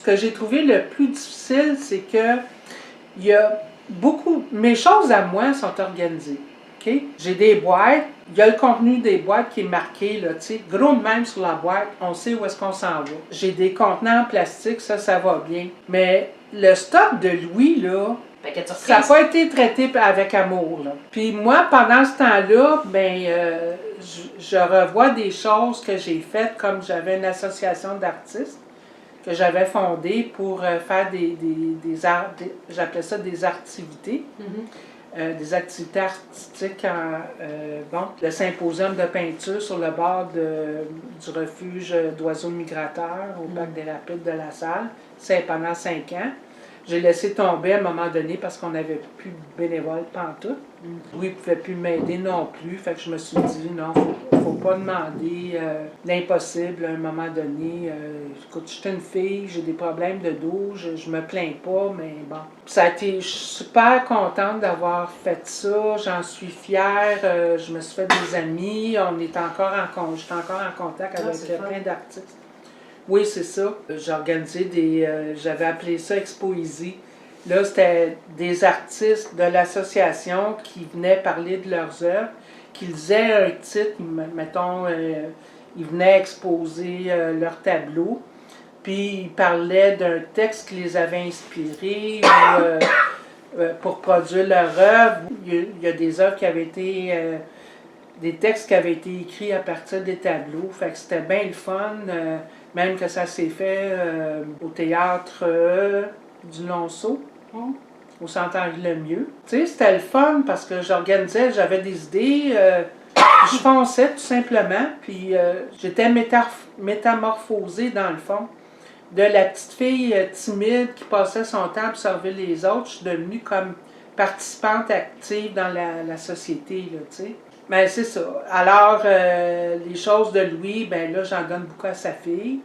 Ce que j'ai trouvé le plus difficile, c'est que il y a beaucoup... Mes choses à moi sont organisées. Okay? J'ai des boîtes, il y a le contenu des boîtes qui est marqué, là, gros de même sur la boîte, on sait où est-ce qu'on s'en va. J'ai des contenants en plastique, ça va bien. Mais le stock de Louis, là, ça n'a pas été traité avec amour. Là. Puis moi, pendant ce temps-là, je revois des choses que j'ai faites, comme j'avais une association d'artistes que j'avais fondée pour faire des arts, j'appelais ça des activités. Des activités artistiques le symposium de peinture sur le bord du refuge d'oiseaux migrateurs au parc des Rapides de la Salle. C'est pendant 5 ans. J'ai laissé tomber à un moment donné parce qu'on n'avait plus de bénévoles pantoute. Louis ne pouvait plus m'aider non plus. Fait que je me suis dit, non, faut pas demander l'impossible à un moment donné. Écoute, je suis une fille, j'ai des problèmes de dos, je me plains pas, mais bon. Ça a été, je suis super contente d'avoir fait ça. J'en suis fière. Je me suis fait des amis. J'étais encore en contact avec plein d'artistes. Oui, c'est ça. J'ai organisé j'avais appelé ça Expoésie. Là, c'était des artistes de l'association qui venaient parler de leurs œuvres, qu'ils aient un titre, mettons, ils venaient exposer leur tableau, puis ils parlaient d'un texte qui les avait inspirés pour produire leur œuvre. Il y a des œuvres qui avaient été... des textes qui avaient été écrits à partir des tableaux. Fait que c'était bien le fun. Même que ça s'est fait au théâtre du Lonceau, au Centre-Angle-le-Mieux. Tu sais, c'était le fun parce que j'organisais, j'avais des idées, je fonçais tout simplement, puis j'étais métamorphosée dans le fond. De la petite fille timide qui passait son temps à observer les autres, je suis devenue comme participante active dans la société, là, tu sais. Ben, c'est ça. Alors, les choses de Louis, ben là, j'en donne beaucoup à sa fille.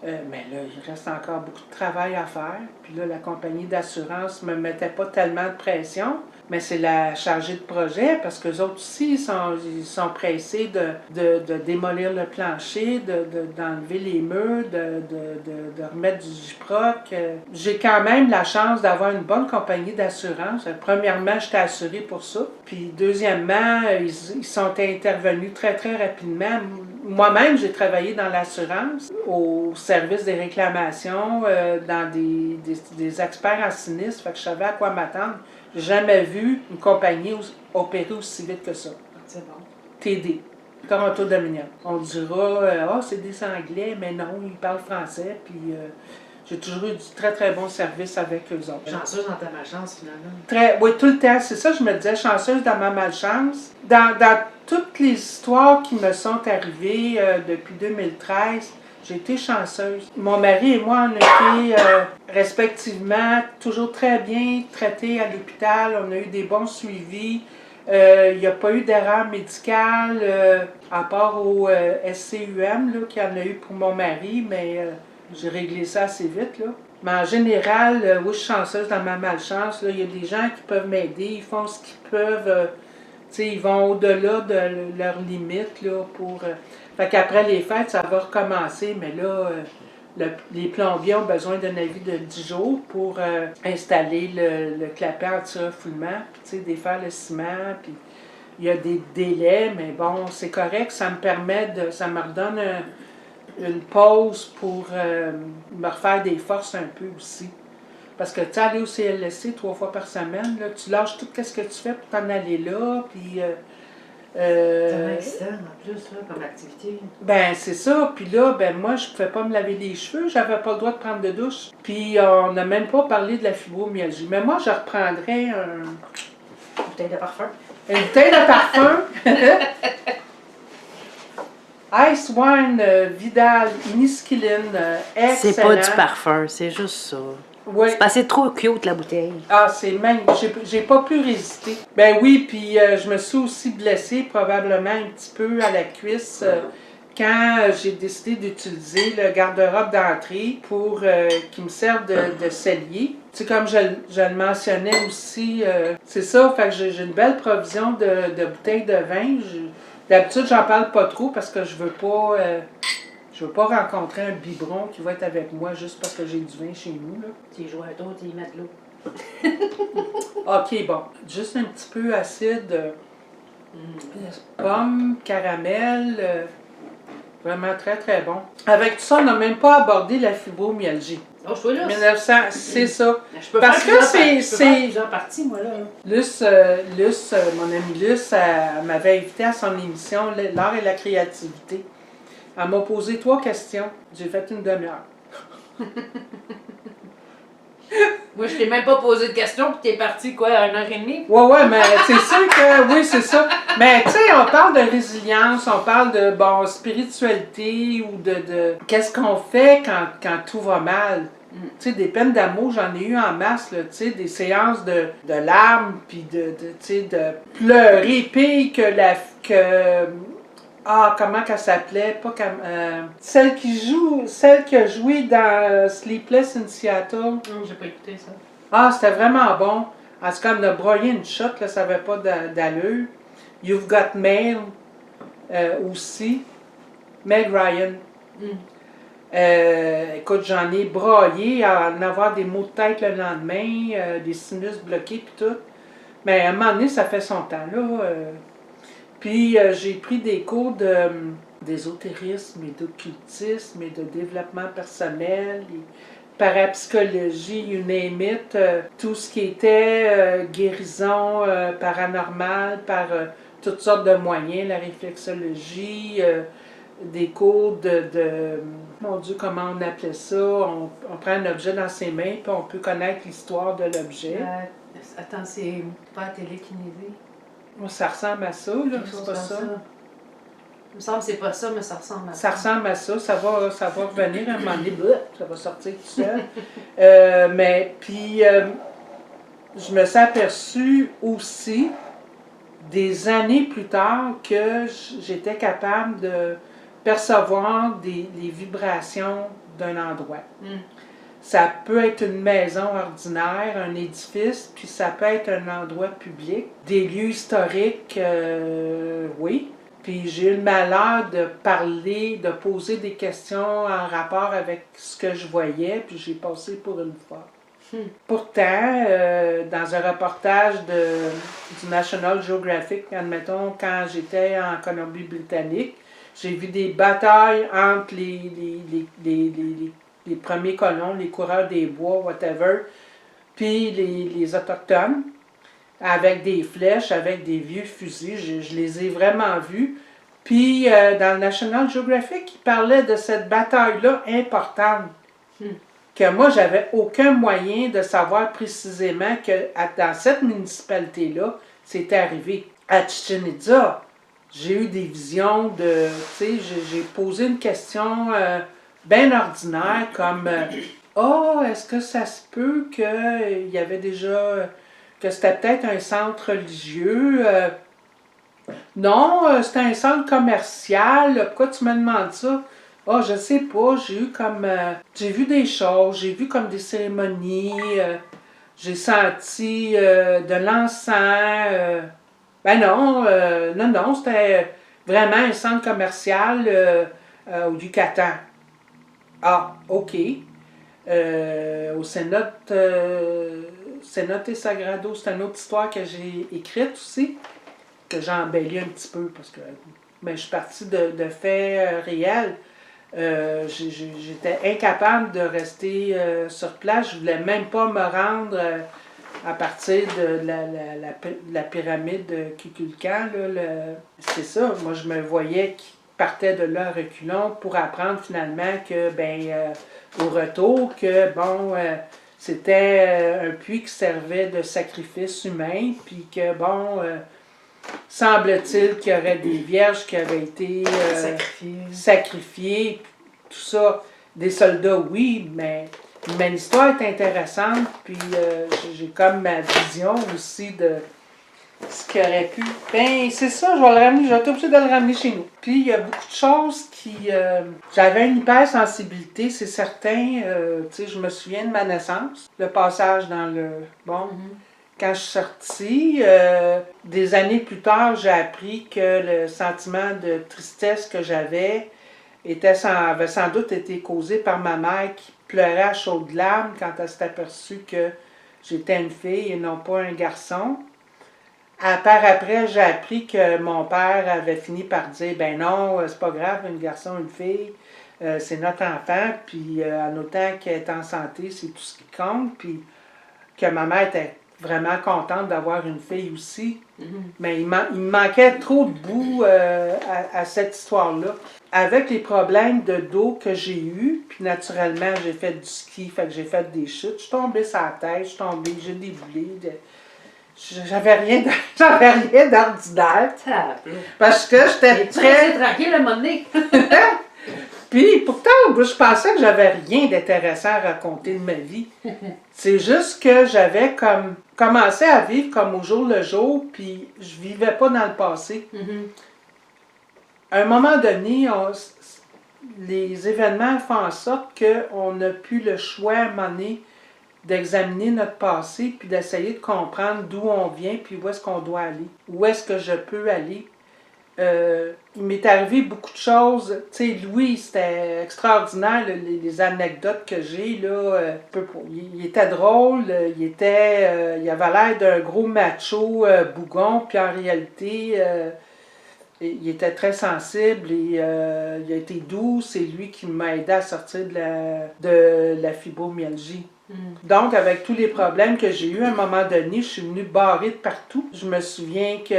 Mais là, il reste encore beaucoup de travail à faire. Puis là, la compagnie d'assurance ne me mettait pas tellement de pression. Mais c'est la chargée de projet, parce qu'eux autres aussi, ils sont pressés de démolir le plancher, d'enlever les murs, de remettre du gyproc. J'ai quand même la chance d'avoir une bonne compagnie d'assurance. Premièrement, j'étais assurée pour ça. Puis deuxièmement, ils sont intervenus très, très rapidement. Moi-même, j'ai travaillé dans l'assurance, au service des réclamations, dans des experts en sinistre, fait que je savais à quoi m'attendre. J'ai jamais vu une compagnie opérer aussi vite que ça. C'est bon. TD, Toronto Dominion. On dira, c'est des Anglais, mais non, ils parlent français, puis j'ai toujours eu du très, très bon service avec eux autres. Chanceuse dans ta malchance, finalement. Oui, tout le temps, c'est ça, je me disais, chanceuse dans ma malchance. Dans toutes les histoires qui me sont arrivées depuis 2013, j'ai été chanceuse. Mon mari et moi, on a été respectivement toujours très bien traités à l'hôpital. On a eu des bons suivis. Il n'y a pas eu d'erreur médicale, à part au SCUM, là, qu'il y en a eu pour mon mari, mais j'ai réglé ça assez vite, là. Mais en général, oui, je suis chanceuse dans ma malchance. Il y a des gens qui peuvent m'aider, ils font ce qu'ils peuvent. Ils vont au-delà de leurs limites là, pour... Fait qu'après les fêtes, ça va recommencer, mais là, les plombiers ont besoin d'un avis de 10 jours pour installer le clapet anti-refoulement, puis défaire le ciment, puis il y a des délais, mais bon, c'est correct, ça me redonne une pause pour me refaire des forces un peu aussi. Parce que tu sais, aller au CLSC 3 fois par semaine, là, tu lâches tout ce que tu fais pour t'en aller là, puis... C'est externe en plus, là, comme activité. Ben, c'est ça. Puis là, moi, je pouvais pas me laver les cheveux, j'avais pas le droit de prendre de douche. Puis on n'a même pas parlé de la fibromyalgie. Mais moi, je reprendrais Une bouteille de parfum. Une bouteille de parfum. Ice Wine Vidal Niskilin, excellent. C'est pas du parfum, c'est juste ça. Oui. C'est passé trop cute, la bouteille. Ah, c'est magnifique. J'ai pas pu résister. Ben oui, puis je me suis aussi blessée probablement un petit peu à la cuisse quand j'ai décidé d'utiliser le garde-robe d'entrée pour qu'il me serve de cellier. Tu sais, comme je le mentionnais aussi, c'est ça, fait que j'ai une belle provision de bouteilles de vin. D'habitude, j'en parle pas trop parce que je veux pas Je veux pas rencontrer un biberon qui va être avec moi juste parce que j'ai du vin chez nous, là. Tu joues à d'autres, tu y mets de l'eau. OK, bon. Juste un petit peu acide. Pomme, caramel. Vraiment très, très bon. Avec tout ça, on n'a même pas abordé la fibromyalgie. Oh, je suis là. 1900, c'est ça. Je peux Parce faire que c'est... plusieurs parties, moi, là. Luce, mon amie Luce, elle m'avait invité à son émission L'art et la créativité. Elle m'a posé 3 questions. J'ai fait une demi-heure. Moi, je t'ai même pas posé de questions, puis t'es parti, quoi, à 1h30? Ouais, mais c'est sûr que, oui, c'est ça. Mais, tu sais, on parle de résilience, on parle de, bon, spiritualité ou de qu'est-ce qu'on fait quand tout va mal. Tu sais, des peines d'amour, j'en ai eu en masse, là, tu sais, des séances de larmes, puis tu sais, de pleurer, pire comment qu'elle s'appelait? Pas comme, celle qui a joué dans Sleepless in Seattle. Non, j'ai pas écouté ça. Ah, c'était vraiment bon. En tout cas, elle m'a broyé une shot, là, ça n'avait pas d'allure. You've Got Mail aussi. Meg Ryan. Écoute, j'en ai broyé à en avoir des maux de tête le lendemain, des sinus bloqués puis tout. Mais à un moment donné, ça fait son temps, là. Puis j'ai pris des cours d'ésotérisme et d'occultisme et de développement personnel, et parapsychologie, you name it, tout ce qui était guérison paranormale par toutes sortes de moyens, la réflexologie, des cours mon Dieu, comment on appelait ça? On prend un objet dans ses mains, puis on peut connaître l'histoire de l'objet. Attends, c'est pas la télékinésie? Ça ressemble à ça, là, c'est pas ça. Il me semble que c'est pas ça, mais ça ressemble à ça. Ça ressemble à ça, ça va revenir à un moment donné, ça va sortir tout seul. Mais puis, je me suis aperçue aussi, des années plus tard, que j'étais capable de percevoir les vibrations d'un endroit. Ça peut être une maison ordinaire, un édifice, puis ça peut être un endroit public. Des lieux historiques, oui. Puis j'ai eu le malheur de parler, de poser des questions en rapport avec ce que je voyais, puis j'ai passé pour une fois. Pourtant, dans un reportage du National Geographic, admettons, quand j'étais en Colombie-Britannique, j'ai vu des batailles entre les premiers colons, les coureurs des bois, whatever, puis les Autochtones, avec des flèches, avec des vieux fusils. Je les ai vraiment vus. Puis, dans le National Geographic, il parlait de cette bataille-là importante. Que moi, j'avais aucun moyen de savoir précisément que dans cette municipalité-là, c'était arrivé. À Chichen Itza, j'ai eu des visions de... Tu sais, j'ai posé une question bien ordinaire comme est-ce que ça se peut qu'il y avait déjà... que c'était peut-être un centre religieux? Non, c'était un centre commercial. Pourquoi tu me demandes ça? Ah, je sais pas, j'ai vu des choses, j'ai vu comme des cérémonies, j'ai senti de l'encens. Non, c'était vraiment un centre commercial au Yucatan. Ah, OK. Au Cenote Sagrado, c'est une autre histoire que j'ai écrite aussi, que j'ai embellie un petit peu, parce que je suis partie de faits réels. J'étais incapable de rester sur place. Je voulais même pas me rendre à partir de la pyramide de Kukulkan. C'est ça, moi je me voyais qui partait de là à reculons pour apprendre finalement que, au retour, que c'était un puits qui servait de sacrifice humain, puis que semble-t-il qu'il y aurait des vierges qui avaient été sacrifiées, tout ça. Des soldats, oui, mais l'histoire est intéressante, puis j'ai comme ma vision aussi de ce qui aurait pu. C'est ça, je vais être obligée de le ramener chez nous. Puis il y a beaucoup de choses qui... j'avais une hypersensibilité, c'est certain. Tu sais, je me souviens de ma naissance, le passage dans le... Quand je suis sortie, des années plus tard, j'ai appris que le sentiment de tristesse que j'avais avait sans doute été causée par ma mère qui pleurait à chaudes larmes quand elle s'est aperçue que j'étais une fille et non pas un garçon. Par après, j'ai appris que mon père avait fini par dire ben non, c'est pas grave, un garçon, une fille, c'est notre enfant, puis en autant qu'elle est en santé, c'est tout ce qui compte, puis que ma mère était vraiment contente d'avoir une fille aussi. Mais il me manquait trop de bout à cette histoire-là. Avec les problèmes de dos que j'ai eus, puis naturellement, j'ai fait du ski, fait que j'ai fait des chutes. Je suis tombée sur la tête, je suis tombée, j'ai déboulé. J'avais rien d'ordinaire. Parce que j'étais très... tranquille à un moment donné. Puis pourtant, je pensais que j'avais rien d'intéressant à raconter de ma vie. C'est juste que j'avais comme commencé à vivre comme au jour le jour, puis je vivais pas dans le passé. À un moment donné, les événements font en sorte qu'on n'a plus le choix à un moment donné d'examiner notre passé, puis d'essayer de comprendre d'où on vient, puis où est-ce qu'on doit aller. Où est-ce que je peux aller. Il m'est arrivé beaucoup de choses. Tu sais, Louis, c'était extraordinaire, là, les anecdotes que j'ai. Là, il était drôle, il avait l'air d'un gros macho bougon, puis en réalité, il était très sensible et il a été doux. C'est lui qui m'a aidé à sortir de la fibromyalgie. Donc, avec tous les problèmes que j'ai eus, à un moment donné, je suis venue barrée de partout. Je me souviens qu'il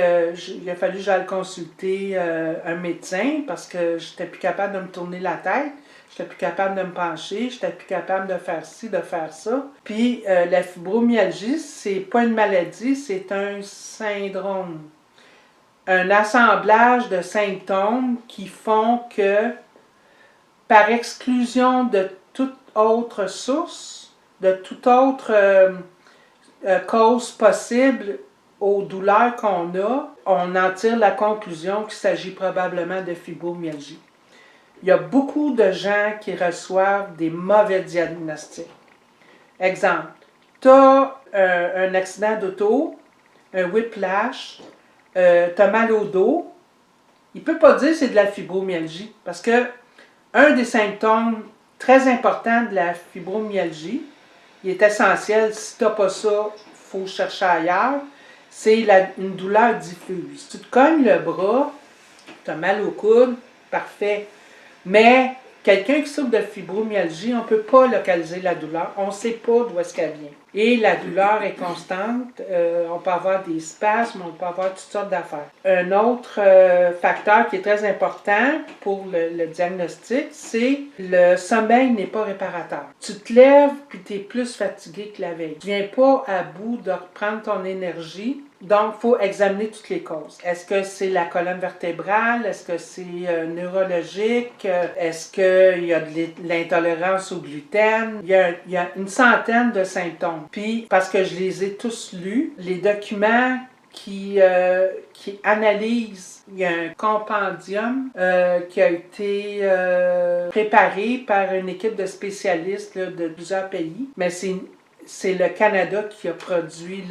a fallu que j'aille consulter un médecin parce que j'étais plus capable de me tourner la tête. J'étais plus capable de me pencher, j'étais plus capable de faire ci, de faire ça. Puis, la fibromyalgie, c'est pas une maladie, c'est un syndrome. Un assemblage de symptômes qui font que, par exclusion de toute autre source, de toute autre cause possible aux douleurs qu'on a, on en tire la conclusion qu'il s'agit probablement de fibromyalgie. Il y a beaucoup de gens qui reçoivent des mauvais diagnostics. Exemple, tu as un accident d'auto, un whiplash, tu as mal au dos, il ne peut pas dire que c'est de la fibromyalgie parce que un des symptômes très importants de la fibromyalgie, il est essentiel, si tu n'as pas ça, il faut chercher ailleurs, c'est une douleur diffuse. Tu te cognes le bras, tu as mal au coude, parfait. Mais quelqu'un qui souffre de fibromyalgie, on ne peut pas localiser la douleur, on ne sait pas d'où est-ce qu'elle vient. Et la douleur est constante, on peut avoir des spasmes, on peut avoir toutes sortes d'affaires. Un autre facteur qui est très important pour le diagnostic, c'est le sommeil n'est pas réparateur. Tu te lèves puis tu es plus fatigué que la veille. Tu ne viens pas à bout de reprendre ton énergie. Donc, il faut examiner toutes les causes. Est-ce que c'est la colonne vertébrale? Est-ce que c'est neurologique? Est-ce qu'il y a de l'intolérance au gluten? Il y a une centaine de symptômes. Puis, parce que je les ai tous lus, les documents qui analysent, il y a un compendium qui a été préparé par une équipe de spécialistes là, de plusieurs pays, mais c'est le Canada qui a produit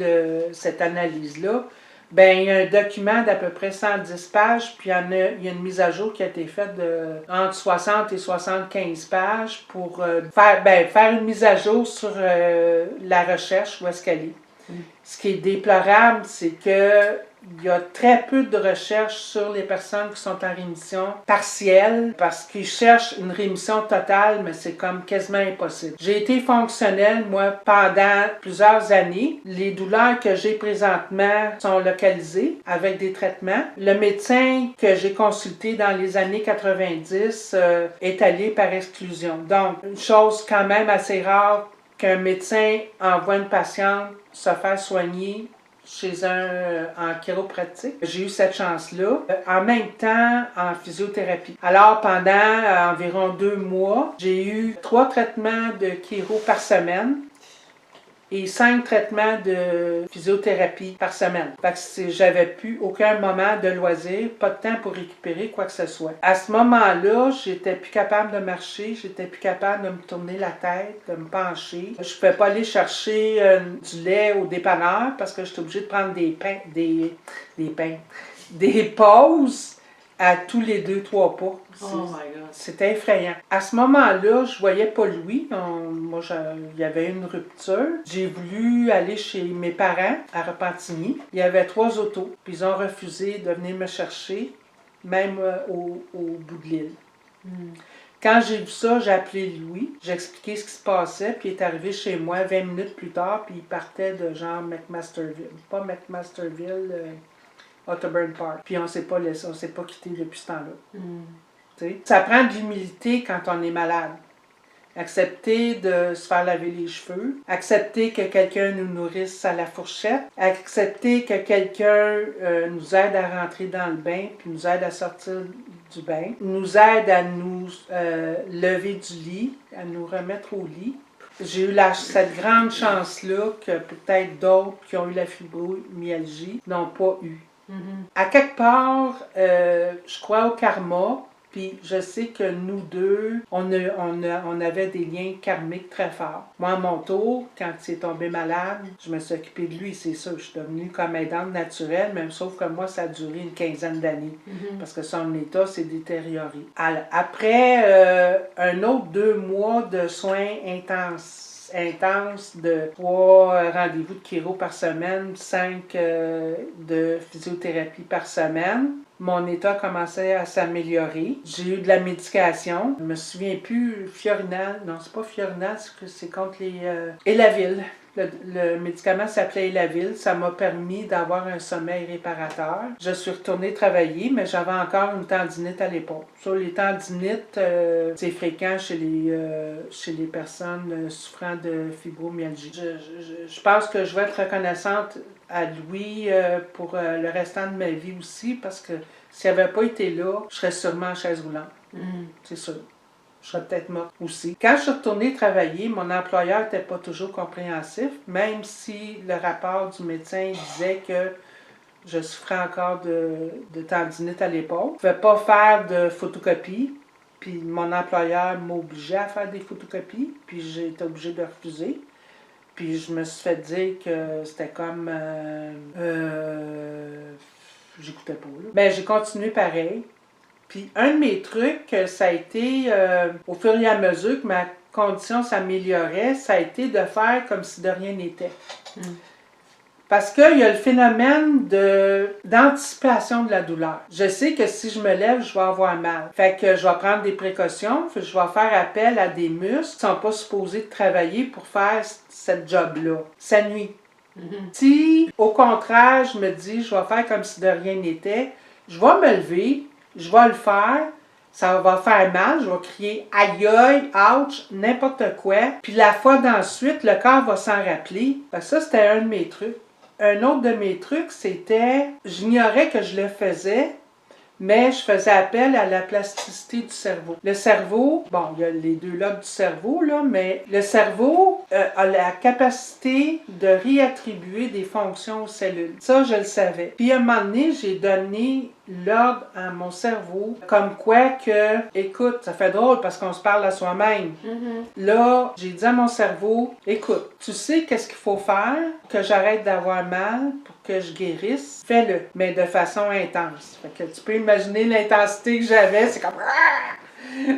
cette analyse-là. Ben, il y a un document d'à peu près 110 pages, puis il y a une mise à jour qui a été faite entre 60 et 75 pages pour faire une mise à jour sur la recherche, où est-ce qu'elle est. Ce qui est déplorable, c'est que il y a très peu de recherches sur les personnes qui sont en rémission partielle parce qu'ils cherchent une rémission totale, mais c'est comme quasiment impossible. J'ai été fonctionnelle, moi, pendant plusieurs années. Les douleurs que j'ai présentement sont localisées avec des traitements. Le médecin que j'ai consulté dans les années 90 est allé par exclusion. Donc, une chose quand même assez rare qu'un médecin envoie une patiente se faire soigner chez en chiropratique. J'ai eu cette chance-là. En même temps, en physiothérapie. Alors, pendant environ 2 mois, j'ai eu 3 traitements de chiro par semaine et 5 traitements de physiothérapie par semaine. Fait que j'avais plus aucun moment de loisir, pas de temps pour récupérer quoi que ce soit. À ce moment-là, j'étais plus capable de marcher, j'étais plus capable de me tourner la tête, de me pencher. Je pouvais pas aller chercher du lait au dépanneur parce que j'étais obligée de prendre des pauses à tous les 2-3 pas. Oh my God. C'était effrayant. À ce moment-là, je voyais pas Louis. Il y avait une rupture. J'ai voulu aller chez mes parents à Repentigny. Il y avait 3 autos. Puis ils ont refusé de venir me chercher, même au bout de l'île. Quand j'ai vu ça, j'ai appelé Louis. J'ai expliqué ce qui se passait. Puis il est arrivé chez moi 20 minutes plus tard. Puis il partait de genre McMasterville. Pas McMasterville, Otterburn Park. Puis on s'est pas quitté depuis ce temps-là. Ça prend de l'humilité quand on est malade. Accepter de se faire laver les cheveux. Accepter que quelqu'un nous nourrisse à la fourchette. Accepter que quelqu'un nous aide à rentrer dans le bain, puis nous aide à sortir du bain. Nous aide à nous lever du lit, à nous remettre au lit. J'ai eu cette grande chance-là que peut-être d'autres qui ont eu la fibromyalgie n'ont pas eu. À quelque part, je crois au karma. Puis je sais que nous deux, on avait des liens karmiques très forts. Moi, à mon tour, quand il est tombé malade, je me suis occupée de lui, c'est ça. Je suis devenue comme aidante naturelle, même sauf que moi, ça a duré une 15aine d'années. Parce que son état s'est détérioré. Après un autre 2 mois de soins intense, de 3 rendez-vous de chiro par semaine, 5 de physiothérapie par semaine. Mon état commençait à s'améliorer. J'ai eu de la médication. Je me souviens plus, Fiorinal. Non, c'est pas Fiorinal, c'est contre les... Elavil. Le médicament s'appelait Elavil. Ça m'a permis d'avoir un sommeil réparateur. Je suis retournée travailler, mais j'avais encore une tendinite à l'épaule. Sur les tendinites, c'est fréquent chez les personnes souffrant de fibromyalgie. Je pense que je vais être reconnaissante à Louis pour le restant de ma vie aussi, parce que s'il n'avait pas été là, je serais sûrement en chaise roulante. C'est sûr. Je serais peut-être morte aussi. Quand je suis retournée travailler, mon employeur n'était pas toujours compréhensif, même si le rapport du médecin disait que je souffrais encore de tendinite à l'épaule. Je ne pouvais pas faire de photocopie, puis mon employeur m'obligeait à faire des photocopies, puis j'ai été obligée de refuser. Puis je me suis fait dire que c'était comme... j'écoutais pas, là. Ben, j'ai continué pareil. Puis un de mes trucs, ça a été, au fur et à mesure que ma condition s'améliorait, ça a été de faire comme si de rien n'était. Parce qu'il y a le phénomène d'anticipation de la douleur. Je sais que si je me lève, je vais avoir mal. Fait que je vais prendre des précautions, je vais faire appel à des muscles qui ne sont pas supposés de travailler pour faire cette job-là. Ça nuit. Si, au contraire, je me dis, je vais faire comme si de rien n'était, je vais me lever, je vais le faire, ça va faire mal, je vais crier aïe aïe, ouch, n'importe quoi. Puis la fois d'ensuite, le corps va s'en rappeler. Fait que ça, c'était un de mes trucs. Un autre de mes trucs, c'était, j'ignorais que je le faisais, mais je faisais appel à la plasticité du cerveau. Le cerveau, bon, il y a les 2 lobes du cerveau, là, mais le cerveau a la capacité de réattribuer des fonctions aux cellules. Ça, je le savais. Puis à un moment donné, j'ai donné l'ordre à mon cerveau, comme quoi que, écoute, ça fait drôle parce qu'on se parle à soi-même. Là, j'ai dit à mon cerveau, écoute, tu sais qu'est-ce qu'il faut faire pour que j'arrête d'avoir mal, pour que je guérisse, fais-le, mais de façon intense. Fait que tu peux imaginer l'intensité que j'avais, c'est comme...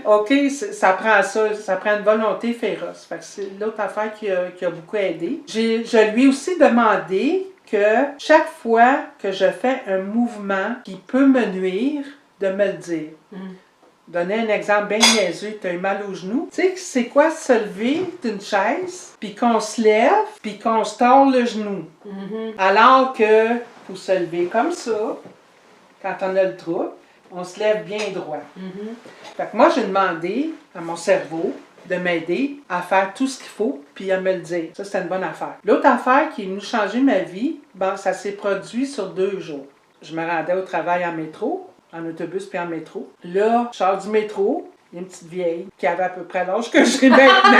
OK, ça prend ça prend une volonté féroce. Fait que c'est l'autre affaire qui a beaucoup aidé. Je lui ai aussi demandé que chaque fois que je fais un mouvement qui peut me nuire, de me le dire. Donner un exemple bien niaiseux, tu as eu mal au genou. Tu sais, c'est quoi se lever d'une chaise, puis qu'on se lève, puis qu'on se tord le genou. Alors que faut se lever comme ça, quand on a le trouble, on se lève bien droit. Fait que moi, j'ai demandé à mon cerveau de m'aider à faire tout ce qu'il faut, puis à me le dire. Ça, c'était une bonne affaire. L'autre affaire qui est venue changer ma vie, ben, ça s'est produit sur 2 jours. Je me rendais au travail en métro, en autobus puis en métro. Là, je sors du métro, il y a une petite vieille qui avait à peu près l'âge que j'ai maintenant.